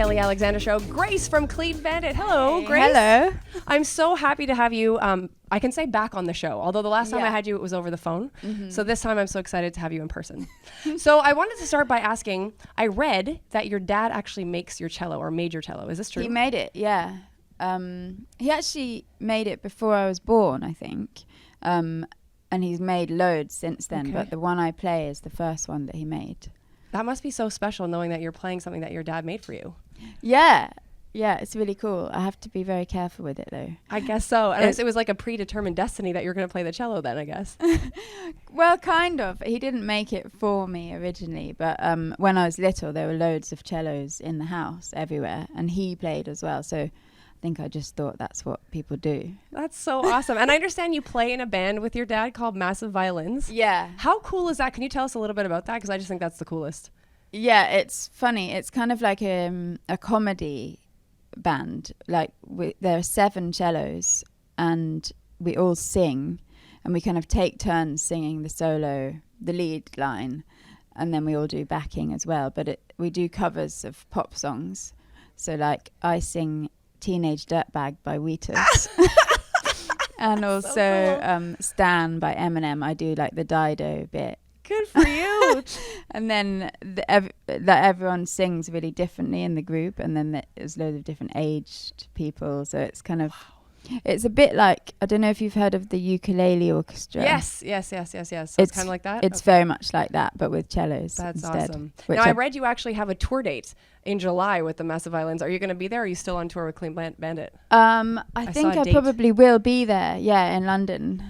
Kelly Alexander Show. Grace from Clean Bandit. Hello, Hey. Grace. Hello. I'm so happy to have you. I can say back on the show, although the last time I had you, it was over the phone. So this time I'm so excited to have you in person. So I wanted to start by asking, I read that your dad actually makes your cello or made your cello. Is this true? He made it, yeah. He actually made it before I was born, I think. And he's made loads since then, Okay. but the one I play is the first one that he made. That must be so special knowing that you're playing something that your dad made for you. Yeah, it's really cool. I have to be very careful with it, though. I guess so. And it was like a predetermined destiny that you're going to play the cello then, I guess. Well, kind of. He didn't make it for me originally, but when I was little, there were loads of cellos in the house everywhere, and he played as well. So I think I just thought that's what people do. That's so awesome. And I understand you play in a band with your dad called Massive Violins. Yeah. How cool is that? Can you tell us a little bit about that? Because I just think that's the coolest. Yeah, it's funny. It's kind of like a comedy band. Like there are 7 cellos, and we all sing, and we kind of take turns singing the lead line, and then we all do backing as well. But we do covers of pop songs. So like I sing Teenage Dirtbag by Wheatus. And also So cool. Stan by Eminem. I do like the Dido bit. Good for you. And then everyone sings really differently in the group, and then there's loads of different aged people. So it's kind of, it's a bit like, I don't know if you've heard of the ukulele orchestra. Yes. So it's kind of like that? It's very much like that, but with cellos That's instead. awesome. Now, I read you actually have a tour date in July with the Massive Violins. Are you going to be there? Or are you still on tour with Clean Bandit? I think saw a I date. probably will be there, in London.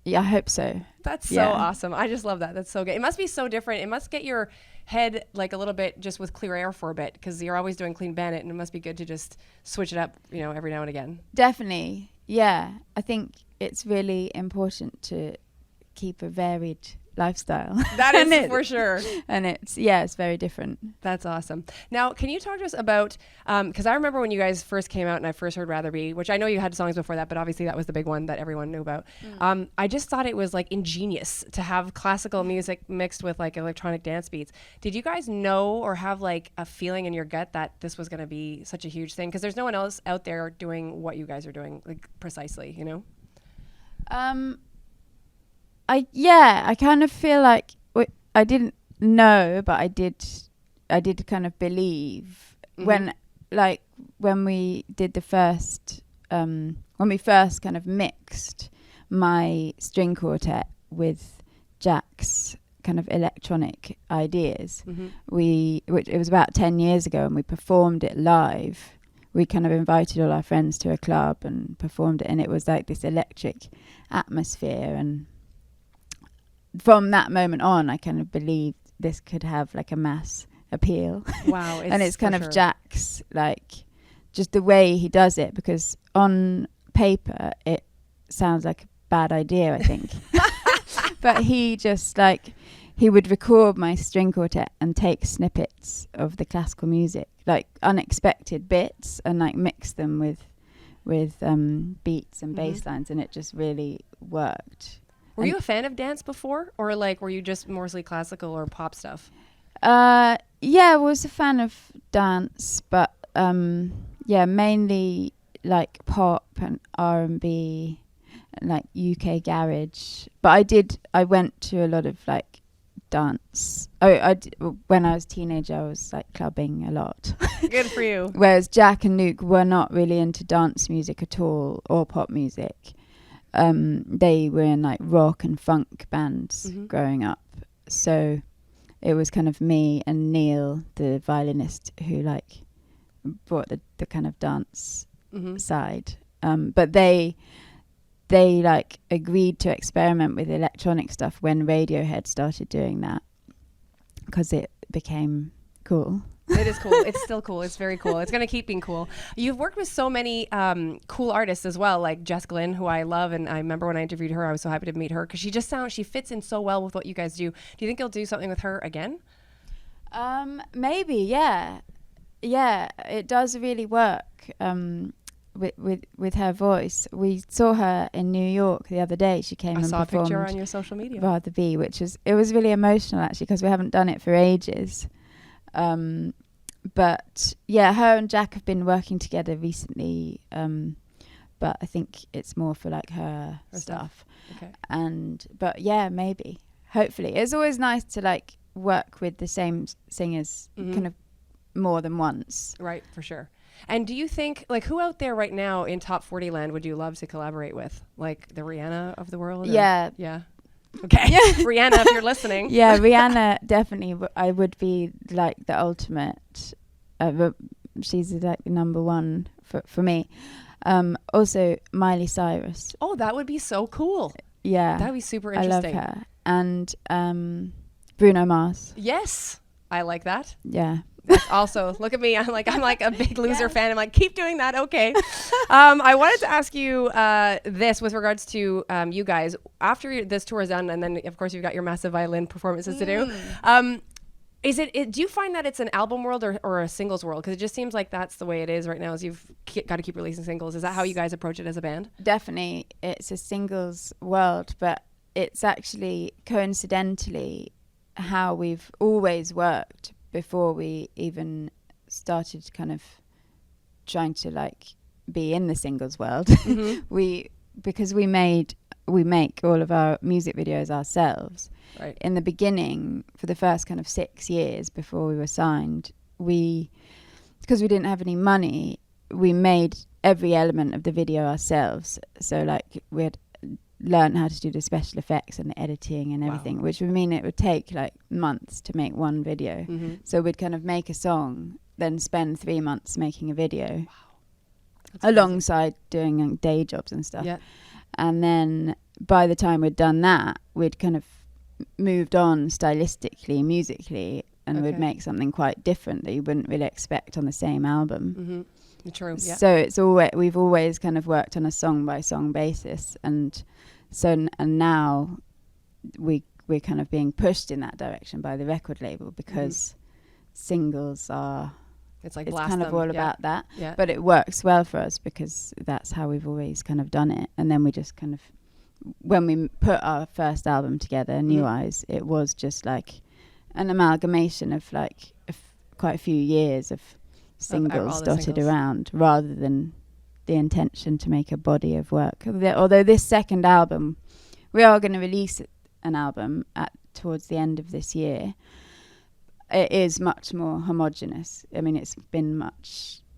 Yeah, I hope so. That's so awesome. I just love that. That's so good. It must be so different. It must get your head like a little bit just with clear air for a bit, because you're always doing Clean Bandit, and it must be good to just switch it up, every now and again. Definitely. Yeah. I think it's really important to keep a varied lifestyle. That is for sure. And it's very different. That's awesome. Now, can you talk to us about, because I remember when you guys first came out and I first heard Rather Be, which I know you had songs before that, but obviously that was the big one that everyone knew about. I just thought it was like ingenious to have classical music mixed with like electronic dance beats. Did you guys know or have like a feeling in your gut that this was going to be such a huge thing? Because there's no one else out there doing what you guys are doing, like precisely, I kind of feel like I didn't know, but I did kind of believe when we did the first, when we first kind of mixed my string quartet with Jack's kind of electronic ideas. Which it was about 10 years ago, and we performed it live. We kind of invited all our friends to a club and performed it, and it was like this electric atmosphere. And from that moment on, I kind of believed this could have like a mass appeal. Wow. And it's kind of Jack's, like, just the way he does it, because on paper it sounds like a bad idea, I think. But he just he would record my string quartet and take snippets of the classical music, like unexpected bits, and like mix them with beats and bass lines, and it just really worked. Were you a fan of dance before, or were you just mostly classical or pop stuff? I was a fan of dance, but mainly like pop and R&B and like UK garage. But I went to a lot of like dance. When I was a teenager, I was like clubbing a lot. Good for you. Whereas Jack and Luke were not really into dance music at all, or pop music. They were in like rock and funk bands growing up. So it was kind of me and Neil, the violinist, who like brought the kind of dance side. But they like agreed to experiment with electronic stuff when Radiohead started doing that, because it became cool. It is cool. It's still cool. It's very cool. It's going to keep being cool. You've worked with so many cool artists as well, like Jess Glynn, who I love. And I remember when I interviewed her, I was so happy to meet her, because she fits in so well with what you guys do. Do you think you'll do something with her again? Maybe, yeah. Yeah, it does really work with her voice. We saw her in New York the other day. She came and performed. I saw a picture on your social media. Rather Be, it was really emotional actually, because we haven't done it for ages. but yeah, her and Jack have been working together recently. But I think it's more for like her stuff. Okay. But yeah, maybe, hopefully, it's always nice to like work with the same singers kind of more than once. Right, for sure. And do you think, like, who out there right now in Top 40 land would you love to collaborate with? Like the Rihanna of the world? Yeah. Yeah. Okay. Rihanna, if you're listening. Yeah, Rihanna definitely. I would be like the ultimate. She's like the number one for me. Also, Miley Cyrus. Oh, that would be so cool. Yeah. That would be super interesting. I love her. And Bruno Mars. Yes. I like that. Yeah. That's also, look at me. I'm like a big loser fan. I'm like, keep doing that. Okay. I wanted to ask you this with regards to you guys. After this tour is done, and then, of course, you've got your massive violin performances to do. Do you find that it's an album world or a singles world? Because it just seems like that's the way it is right now, is you've got to keep releasing singles. Is that how you guys approach it as a band? Definitely. It's a singles world, but it's actually coincidentally how we've always worked before we even started kind of trying to like be in the singles world. Because we make all of our music videos ourselves. Right. In the beginning, for the first kind of 6 years before we were signed, because we didn't have any money, we made every element of the video ourselves. So like we had learned how to do the special effects and the editing and everything, which would mean it would take like months to make one video. So we'd kind of make a song, then spend 3 months making a video. That's alongside doing day jobs and stuff. Yeah. And then by the time we'd done that, we'd kind of moved on stylistically, musically, and we'd make something quite different that you wouldn't really expect on the same album. True. Yeah. So we've always kind of worked on a song by song basis, and now we're kind of being pushed in that direction by the record label because singles are. It's like it's kind of all about that. Yeah. But it works well for us because that's how we've always kind of done it. And then we just kind of, when we put our first album together, New Eyes, it was just like an amalgamation of like quite a few years of singles dotted around, rather than the intention to make a body of work. Although this second album, we are going to release an album towards the end of this year. It is much more homogenous. I mean,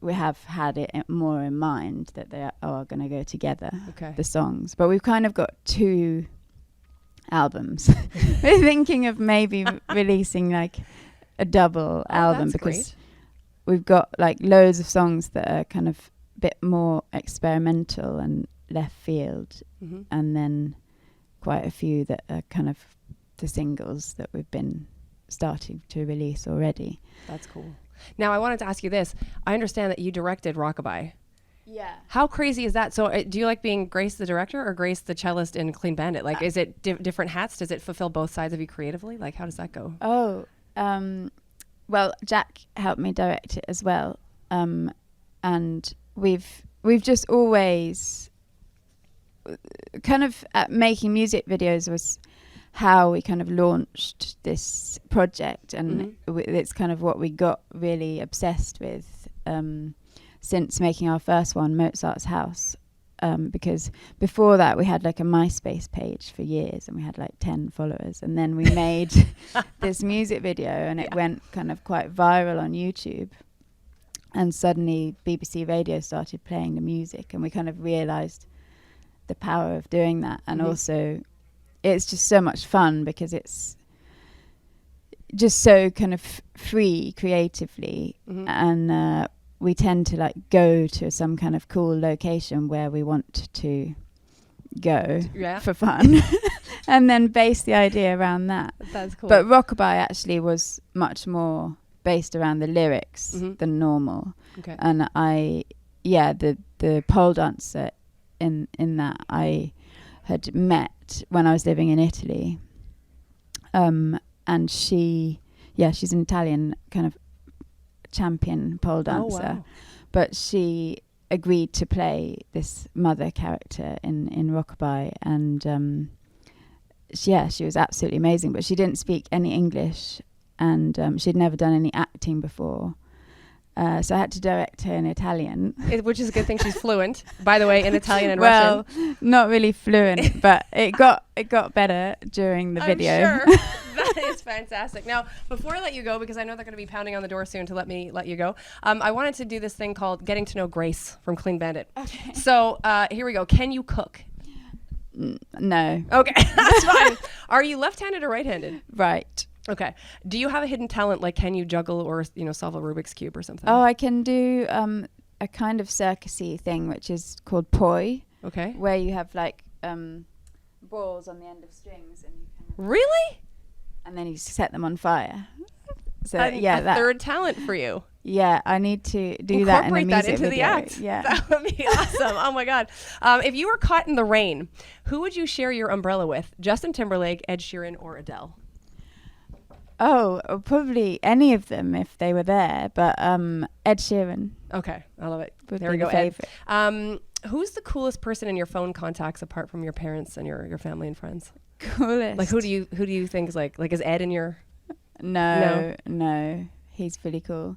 we have had it more in mind that they are going to go together, the songs. But we've kind of got 2 albums. We're thinking of maybe releasing like a double album because we've got like loads of songs that are kind of a bit more experimental and left field, and then quite a few that are kind of the singles that we've been starting to release already. That's cool. Now I wanted to ask you this. I understand that you directed Rockabye. Yeah. How crazy is that? So do you like being Grace the director or Grace the cellist in Clean Bandit? Like, is it different hats? Does it fulfill both sides of you creatively? Like, how does that go? Well, Jack helped me direct it as well. And we've just always kind of making music videos was how we kind of launched this project, and it's kind of what we got really obsessed with since making our first one, Mozart's House, because before that we had like a MySpace page for years and we had like 10 followers, and then we made this music video and it went kind of quite viral on YouTube, and suddenly BBC Radio started playing the music and we kind of realized the power of doing that. And also it's just so much fun because it's just so kind of free creatively, and we tend to like go to some kind of cool location where we want to go for fun and then base the idea around that. That's cool. But Rockabye actually was much more based around the lyrics than normal. Okay. And the pole dancer in that I had met when I was living in Italy, and she's an Italian kind of champion pole dancer, but she agreed to play this mother character in Rockabye, and she was absolutely amazing, but she didn't speak any English, and she'd never done any acting before, So I had to direct her in Italian. Which is a good thing she's fluent, by the way, in Italian and Well, Russian. not really fluent, but it got better during the video. I'm sure. That is fantastic. Now, before I let you go, because I know they're going to be pounding on the door soon to let you go, I wanted to do this thing called Getting to Know Grace from Clean Bandit. Okay. So here we go. Can you cook? No. Okay, that's fine. Are you left-handed or right-handed? Right. Okay. Do you have a hidden talent, like can you juggle or solve a Rubik's Cube or something? Oh, I can do a kind of circusy thing, which is called poi, Okay. where you have like balls on the end of strings, and you Really? and then you set them on fire. So A that third talent for you. yeah, I need to do that in a Incorporate music that into video. the act. Yeah. That would be awesome. Oh my God. If you were caught in the rain, who would you share your umbrella with? Justin Timberlake, Ed Sheeran, or Adele? Oh, probably any of them if they were there, but Ed Sheeran Okay, I love it. would There be we go, the Ed. favorite. Who's the coolest person in your phone contacts apart from your parents and your family and friends? Coolest. Like who do you think is like is Ed in your? No, he's pretty cool.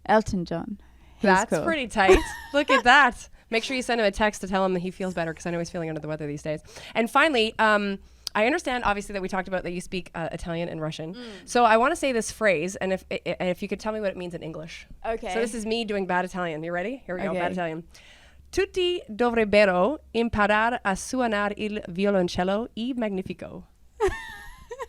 Elton John. He's That's cool. pretty tight. Look at that. Make sure you send him a text to tell him that he feels better because I know he's feeling under the weather these days. And finally, I understand obviously that we talked about that you speak Italian and Russian. So I want to say this phrase, and if you could tell me what it means in English. Okay. So this is me doing bad Italian. You ready? Here we go. Okay. Bad Italian. Tutti dovrebbero imparare a suonar il violoncello e magnifico.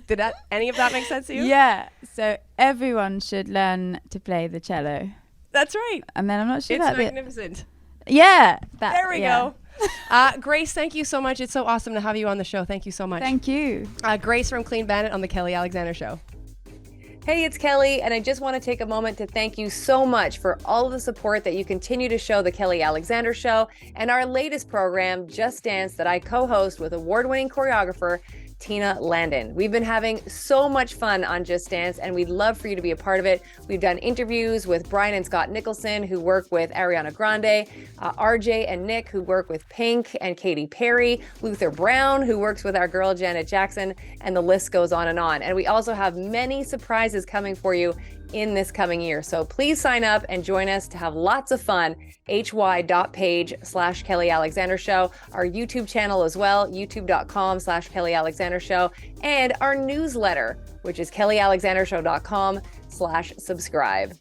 Did any of that make sense to you? Yeah. So everyone should learn to play the cello. That's right. And then I'm not sure It's about magnificent. Yeah. There we go. Grace, thank you so much. It's so awesome to have you on the show. Thank you so much. Thank you. Grace from Clean Bandit on the Kelly Alexander Show. Hey, it's Kelly, and I just want to take a moment to thank you so much for all of the support that you continue to show the Kelly Alexander Show and our latest program, Just Dance, that I co-host with award-winning choreographer Tina Landon. We've been having so much fun on Just Dance, and we'd love for you to be a part of it. We've done interviews with Brian and Scott Nicholson, who work with Ariana Grande, RJ and Nick, who work with Pink and Katy Perry, Luther Brown, who works with our girl Janet Jackson, and the list goes on. And we also have many surprises coming for you in this coming year. So please sign up and join us to have lots of fun. hy.page/Kelly Alexander Show, our YouTube channel as well, youtube.com/Kelly Alexander Show, and our newsletter, which is kellyalexandershow.com/subscribe.